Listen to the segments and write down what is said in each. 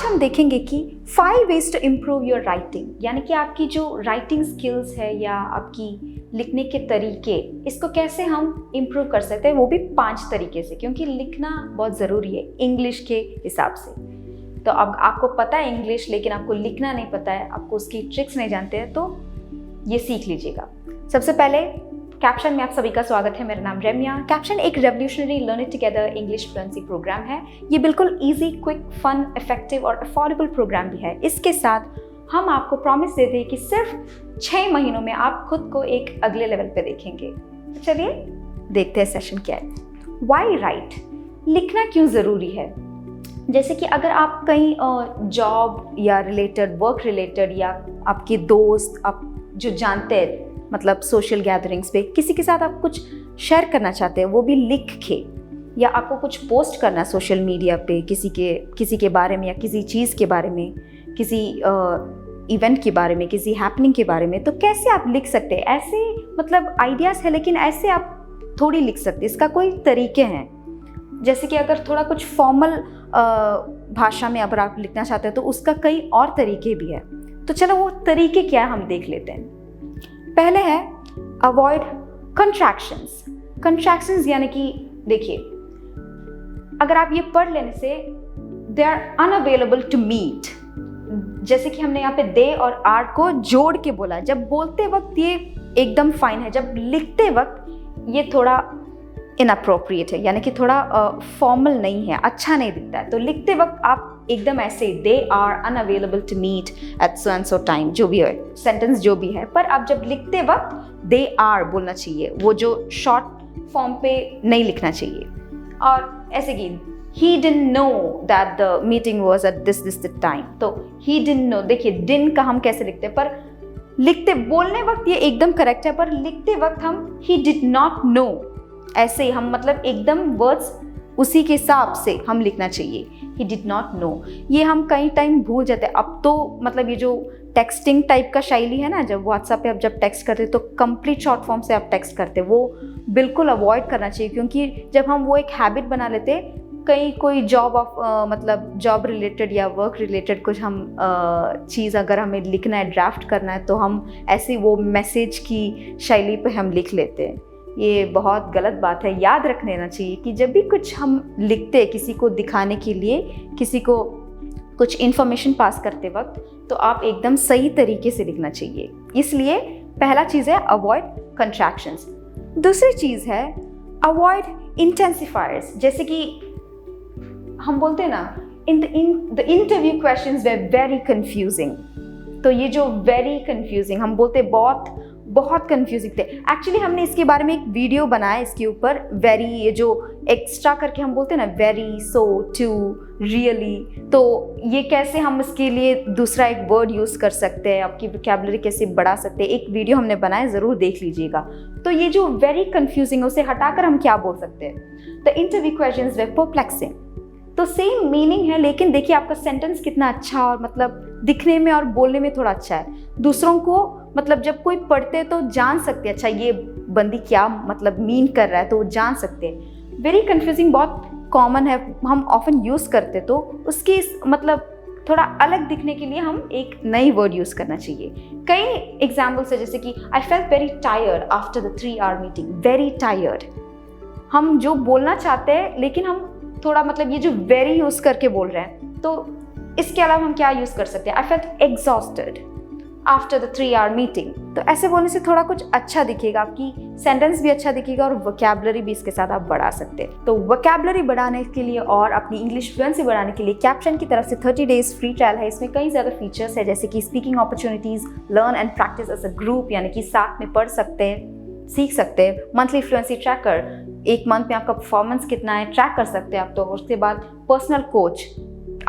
हम देखेंगे कि 5 ways to improve your writing, यानी कि आपकी जो राइटिंग स्किल्स है या आपकी लिखने के तरीके, इसको कैसे हम इम्प्रूव कर सकते हैं, वो भी 5 तरीके से, क्योंकि लिखना बहुत ज़रूरी है इंग्लिश के हिसाब से। तो अब आपको पता है इंग्लिश, लेकिन आपको लिखना नहीं पता है, आपको उसकी ट्रिक्स नहीं जानते हैं, तो ये सीख लीजिएगा। सबसे पहले कैप्शन में आप सभी का स्वागत है। मेरा नाम रम्या। कैप्शन एक revolutionary learn it together English fluency program है। ये बिल्कुल इजी, क्विक, फन, इफेक्टिव और अफोर्डेबल प्रोग्राम भी है। इसके साथ हम आपको प्रॉमिस देते हैं कि सिर्फ 6 महीनों में आप खुद को एक अगले लेवल पे देखेंगे। तो चलिए देखते हैं सेशन क्या है। व्हाई राइट, लिखना क्यों ज़रूरी है? जैसे कि अगर आप कहीं जॉब या रिलेटेड, वर्क रिलेटेड, या आपके दोस्त, आप जो जानते हैं, मतलब सोशल गैदरिंग्स पे किसी के साथ आप कुछ शेयर करना चाहते हैं, वो भी लिख के, या आपको कुछ पोस्ट करना है सोशल मीडिया पे किसी के बारे में, या किसी चीज़ के बारे में, किसी इवेंट के बारे में, किसी हैपनिंग के बारे में, तो कैसे आप लिख सकते हैं? ऐसे मतलब आइडियाज़ है, लेकिन ऐसे आप थोड़ी लिख सकते हैं। इसका कोई तरीके हैं। जैसे कि अगर थोड़ा कुछ फॉर्मल भाषा में अगर आप लिखना चाहते हैं तो उसका कई और तरीके भी है। तो चलो वो तरीके क्या है हम देख लेते हैं। पहले है अवॉइड कंट्रैक्शंस। कंट्रैक्शंस यानी कि देखिए, अगर आप ये पढ़ लेने से they are unavailable to meet, जैसे कि हमने यहाँ पे दे और आर को जोड़ के बोला। जब बोलते वक्त ये एकदम फाइन है, जब लिखते वक्त ये थोड़ा इनअप्रोप्रिएट है, यानी कि थोड़ा फॉर्मल नहीं है, अच्छा नहीं दिखता है। तो लिखते वक्त आप एकदम ऐसे they are unavailable to meet at so and so time, जो भी है सेंटेंस जो भी है, पर आप जब लिखते वक्त दे आर बोलना चाहिए, वो जो शॉर्ट फॉर्म पे नहीं लिखना चाहिए। और ऐसे कि he didn't know that the meeting was at this time, तो he didn't know, देखिए didn't का हम कैसे लिखते हैं, पर लिखते बोलने वक्त ये एकदम करेक्ट है, पर लिखते वक्त हम he did not know, ऐसे ही हम मतलब एकदम वर्ड्स उसी के हिसाब से हम लिखना चाहिए। ही डिड नॉट नो, ये हम कई टाइम भूल जाते हैं। अब तो मतलब ये जो टेक्सटिंग टाइप का शैली है ना, जब व्हाट्सएप पे आप जब टेक्स्ट करते तो कंप्लीट शॉर्ट फॉर्म से आप टेक्स्ट करते, वो बिल्कुल अवॉइड करना चाहिए। क्योंकि जब हम वो एक हैबिट बना लेते, कहीं कोई मतलब जॉब रिलेटेड या वर्क रिलेटेड कुछ हम चीज़ अगर हमें लिखना है, ड्राफ्ट करना है, तो हम ऐसे वो मैसेज की शैली पे हम लिख लेते हैं। ये बहुत गलत बात है। याद रख लेना चाहिए कि जब भी कुछ हम लिखते हैं किसी को दिखाने के लिए, किसी को कुछ इन्फॉर्मेशन पास करते वक्त, तो आप एकदम सही तरीके से लिखना चाहिए। इसलिए पहला चीज़ है अवॉइड कंट्रैक्शंस। दूसरी चीज़ है अवॉइड इंटेंसिफायर्स। जैसे कि हम बोलते हैं ना, in the interview questions were very confusing. तो ये जो वेरी कंफ्यूजिंग हम बोलते बहुत कंफ्यूजिंग थे। एक्चुअली हमने इसके बारे में एक वीडियो बनाया, इसके ऊपर वेरी, ये जो एक्स्ट्रा करके हम बोलते हैं ना, वेरी, सो, टू, रियली, तो ये कैसे हम इसके लिए दूसरा एक वर्ड यूज़ कर सकते हैं, आपकी वोकैबुलरी कैसे बढ़ा सकते हैं, एक वीडियो हमने बनाया, ज़रूर देख लीजिएगा। तो ये जो वेरी कंफ्यूजिंग है, उसे हटाकर हम क्या बोल सकते हैं? The interview questions were perplexing. तो सेम मीनिंग है, लेकिन देखिए आपका सेंटेंस कितना अच्छा और मतलब दिखने में और बोलने में थोड़ा अच्छा है। दूसरों को मतलब जब कोई पढ़ते तो जान सकते, अच्छा ये बंदी क्या मतलब मीन कर रहा है, तो वो जान सकते हैं। वेरी कंफ्यूजिंग बहुत कॉमन है, हम ऑफन यूज़ करते, तो उसकी मतलब थोड़ा अलग दिखने के लिए हम एक नई वर्ड यूज़ करना चाहिए। कई एग्जाम्पल्स है, जैसे कि I felt very tired after the 3 hour meeting. Very tired, हम जो बोलना चाहते हैं, लेकिन हम थोड़ा मतलब ये जो वेरी यूज़ करके बोल रहे हैं। तो इसके अलावा हम क्या यूज़ कर सकते हैं? I felt exhausted after the 3 hour meeting. तो ऐसे बोलने से थोड़ा कुछ अच्छा दिखेगा, आपकी सेंटेंस भी अच्छा दिखेगा और वोकैबुलरी भी इसके साथ आप बढ़ा सकते हैं। तो वोकैबुलरी बढ़ाने के लिए और अपनी इंग्लिश फ्लुएंसी बढ़ाने के लिए कैप्शन की तरफ से 30 days फ्री ट्रायल है। इसमें कई ज़्यादा फीचर्स है, जैसे कि speaking opportunities, learn and practice as a group, यानी कि साथ में पढ़ सकते हैं, सीख सकते हैं। मंथली फ्लुएंसी ट्रैकर, एक मंथ में आपका परफॉर्मेंस कितना है ट्रैक कर सकते हैं आप। तो उसके बाद पर्सनल कोच,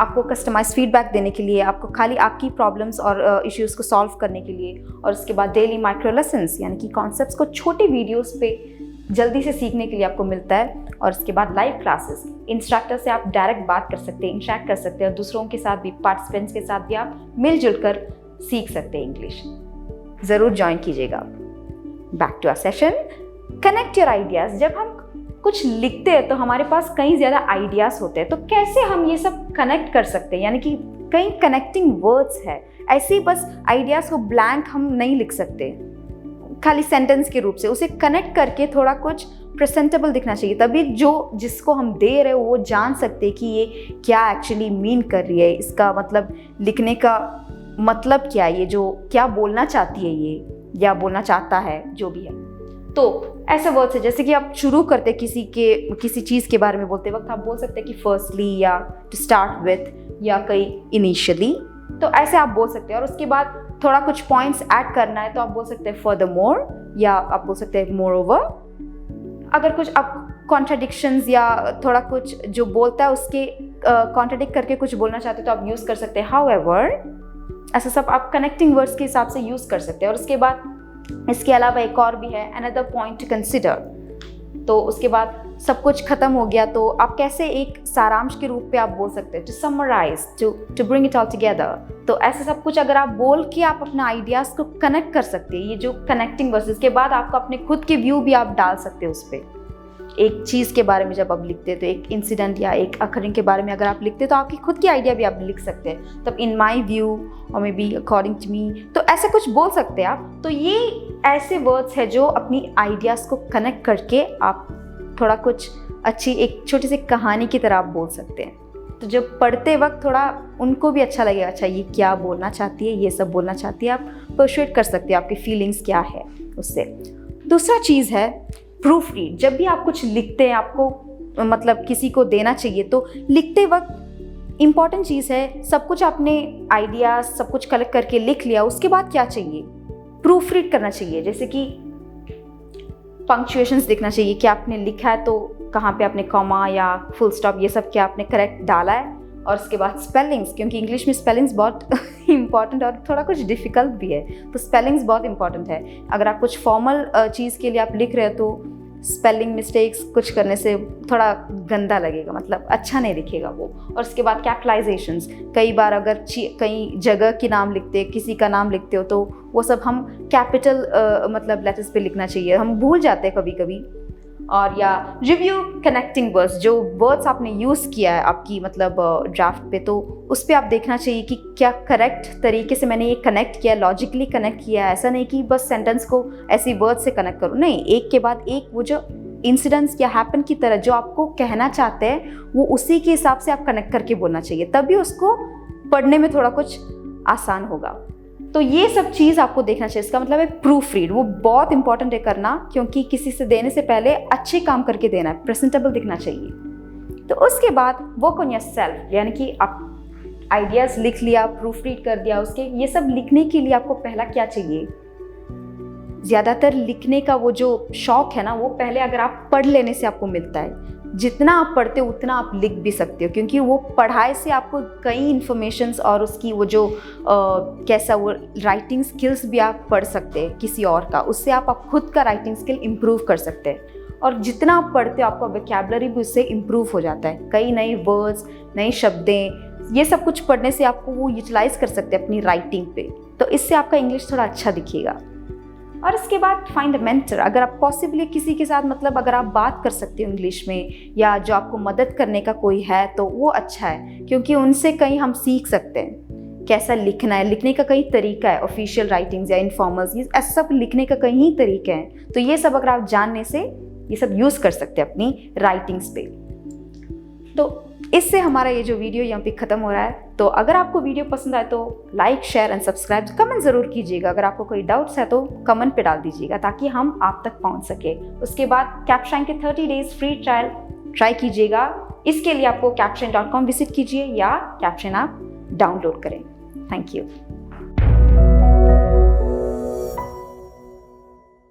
आपको कस्टमाइज फीडबैक देने के लिए, आपको खाली आपकी प्रॉब्लम्स और इश्यूज़ को सॉल्व करने के लिए। और उसके बाद डेली माइक्रो लेसन्स, यानी कि कॉन्सेप्ट्स को छोटे वीडियोस पे जल्दी से सीखने के लिए आपको मिलता है। और उसके बाद लाइव क्लासेस, इंस्ट्रक्टर से आप डायरेक्ट बात कर सकते हैं, इंटरेक्ट कर सकते हैं, और दूसरों के साथ भी, पार्टिसिपेंट्स के साथ भी आप मिलजुल कर सीख सकते हैं इंग्लिश। ज़रूर ज्वाइन कीजिएगा। Back to our session, connect your ideas. जब हम कुछ लिखते हैं तो हमारे पास कई ज़्यादा आइडियाज़ होते हैं, तो कैसे हम ये सब कनेक्ट कर सकते हैं, यानी कि कई कनेक्टिंग वर्ड्स है। ऐसे ही बस आइडियाज़ को ब्लैंक हम नहीं लिख सकते खाली सेंटेंस के रूप से, उसे कनेक्ट करके थोड़ा कुछ प्रेजेंटेबल दिखना चाहिए, तभी जो जिसको हम दे रहे हो वो जान सकते कि ये क्या एक्चुअली मीन कर रही है, इसका मतलब लिखने का मतलब क्या है, ये जो क्या बोलना चाहती है ये या बोलना चाहता है जो भी है। तो ऐसे वर्ड्स है जैसे कि आप शुरू करते किसी चीज़ के बारे में बोलते वक्त आप बोल सकते हैं कि फर्स्टली या टू स्टार्ट विथ या कहीं इनिशियली, तो ऐसे आप बोल सकते हैं। और उसके बाद थोड़ा कुछ पॉइंट्स ऐड करना है तो आप बोल सकते हैं फर्दरमोर, या आप बोल सकते हैं मोरओवर। अगर कुछ आप कॉन्ट्राडिक्शंस या थोड़ा कुछ जो बोलता है उसके कॉन्ट्राडिक्ट करके कुछ बोलना चाहते हैं तो आप यूज़ कर सकते हैं हाउएवर। ऐसा सब आप कनेक्टिंग वर्ड्स के हिसाब से यूज़ कर सकते हैं। और उसके बाद इसके अलावा एक और भी है, अनदर पॉइंट टू कंसिडर। तो उसके बाद सब कुछ खत्म हो गया तो आप कैसे एक सारांश के रूप पे आप बोल सकते हैं, to summarise, to bring it all together. तो ऐसे सब कुछ अगर आप बोल के आप अपना आइडियाज़ को कनेक्ट कर सकते हैं, ये जो कनेक्टिंग वर्सेस के बाद आपको अपने खुद के व्यू भी आप डाल सकते हैं उस पर। एक चीज़ के बारे में जब आप लिखते हैं तो एक इंसिडेंट या एक अकरिंग के बारे में अगर आप लिखते हैं तो आपकी खुद की आइडिया भी आप लिख सकते हैं, तब इन माई व्यू और maybe according to me, तो ऐसे कुछ बोल सकते हैं आप। तो ये ऐसे वर्ड्स है जो अपनी आइडियाज़ को कनेक्ट करके आप थोड़ा कुछ अच्छी एक छोटी सी कहानी की तरह आप बोल सकते हैं। तो जब पढ़ते वक्त थोड़ा उनको भी अच्छा लगेगा, अच्छा ये क्या बोलना चाहती है, ये सब बोलना चाहती है, आप पर्सुएट कर सकते हैं आपकी फीलिंग्स क्या है उससे। दूसरा चीज़ है प्रूफ रीड। जब भी आप कुछ लिखते हैं, आपको मतलब किसी को देना चाहिए, तो लिखते वक्त इम्पॉर्टेंट चीज़ है सब कुछ आपने आइडियाज़ सब कुछ कलेक्ट करके लिख लिया, उसके बाद क्या चाहिए, प्रूफ रीड करना चाहिए। जैसे कि पंक्चुएशंस देखना चाहिए कि आपने लिखा है तो कहाँ पे आपने कॉमा या फुल स्टॉप ये सब क्या आपने करेक्ट डाला है। और उसके बाद स्पेलिंग्स, क्योंकि इंग्लिश में स्पेलिंग्स बहुत इंपॉर्टेंट और थोड़ा कुछ डिफ़िकल्ट भी है, तो स्पेलिंग्स बहुत इंपॉर्टेंट है। अगर आप कुछ फॉर्मल चीज़ के लिए आप लिख रहे हो तो स्पेलिंग मिस्टेक्स कुछ करने से थोड़ा गंदा लगेगा, मतलब अच्छा नहीं दिखेगा वो। और उसके बाद कैपिटलाइजेशंस, कई बार अगर कई जगह के नाम लिखते किसी का नाम लिखते हो तो वो सब हम कैपिटल मतलब लेटर्स पे लिखना चाहिए, हम भूल जाते हैं कभी कभी। और या रिव्यू कनेक्टिंग वर्ड्स, जो वर्ड्स आपने यूज़ किया है आपकी मतलब ड्राफ्ट पे, तो उस पर आप देखना चाहिए कि क्या करेक्ट तरीके से मैंने ये कनेक्ट किया, लॉजिकली कनेक्ट किया है। ऐसा नहीं कि बस सेंटेंस को ऐसी वर्ड से कनेक्ट करो, नहीं, एक के बाद एक वो जो इंसिडेंट्स या हैपन की तरह जो आपको कहना चाहते हैं वो उसी के हिसाब से आप कनेक्ट करके बोलना चाहिए, तभी उसको पढ़ने में थोड़ा कुछ आसान होगा। तो ये सब चीज़ आपको देखना चाहिए। इसका मतलब है प्रूफ रीड, वो बहुत इंपॉर्टेंट है करना, क्योंकि किसी से देने से पहले अच्छे काम करके देना है, प्रेजेंटेबल दिखना चाहिए। तो उसके बाद वर्क ऑन योर सेल्फ, यानी कि आप आइडियाज़ लिख लिया, प्रूफ रीड कर दिया उसके, ये सब लिखने के लिए आपको पहला क्या चाहिए, ज़्यादातर लिखने का वो जो शौक है ना, वो पहले अगर आप पढ़ लेने से आपको मिलता है। जितना आप पढ़ते हो उतना आप लिख भी सकते हो, क्योंकि वो पढ़ाई से आपको कई इन्फॉर्मेशंस और उसकी वो जो कैसा वो राइटिंग स्किल्स भी आप पढ़ सकते हैं किसी और का, उससे आप खुद का राइटिंग स्किल इम्प्रूव कर सकते हैं। और जितना आप पढ़ते हो आपका वोकैबुलरी भी उससे इम्प्रूव हो जाता है, कई नए वर्ड्स, नए शब्दें, ये सब कुछ पढ़ने से आपको वो यूटिलाइज कर सकते हैं अपनी राइटिंग पे, तो इससे आपका इंग्लिश थोड़ा अच्छा दिखेगा। और इसके बाद फाइंड अ मेंटर, अगर आप पॉसिबली किसी के साथ मतलब अगर आप बात कर सकते हो इंग्लिश में या जो आपको मदद करने का कोई है तो वो अच्छा है, क्योंकि उनसे कहीं हम सीख सकते हैं कैसा लिखना है, लिखने का कई तरीका है, ऑफिशियल राइटिंग्स या इनफॉर्मल्स, ये ऐसा सब लिखने का कई तरीके हैं। तो ये सब अगर आप जानने से ये सब यूज़ कर सकते हैं अपनी राइटिंग्स पे। तो इससे हमारा ये जो वीडियो यहाँ पे ख़त्म हो रहा है। तो अगर आपको वीडियो पसंद आए तो like, share and subscribe, comment ज़रूर कीजिएगा। अगर आपको कोई डाउट्स है तो कमेंट पे डाल दीजिएगा ताकि हम आप तक पहुँच सके। उसके बाद कैप्शन के 30 डेज फ्री ट्रायल ट्राई कीजिएगा। इसके लिए आपको caption.com विजिट कीजिए या कैप्शन आप डाउनलोड करें। Thank you.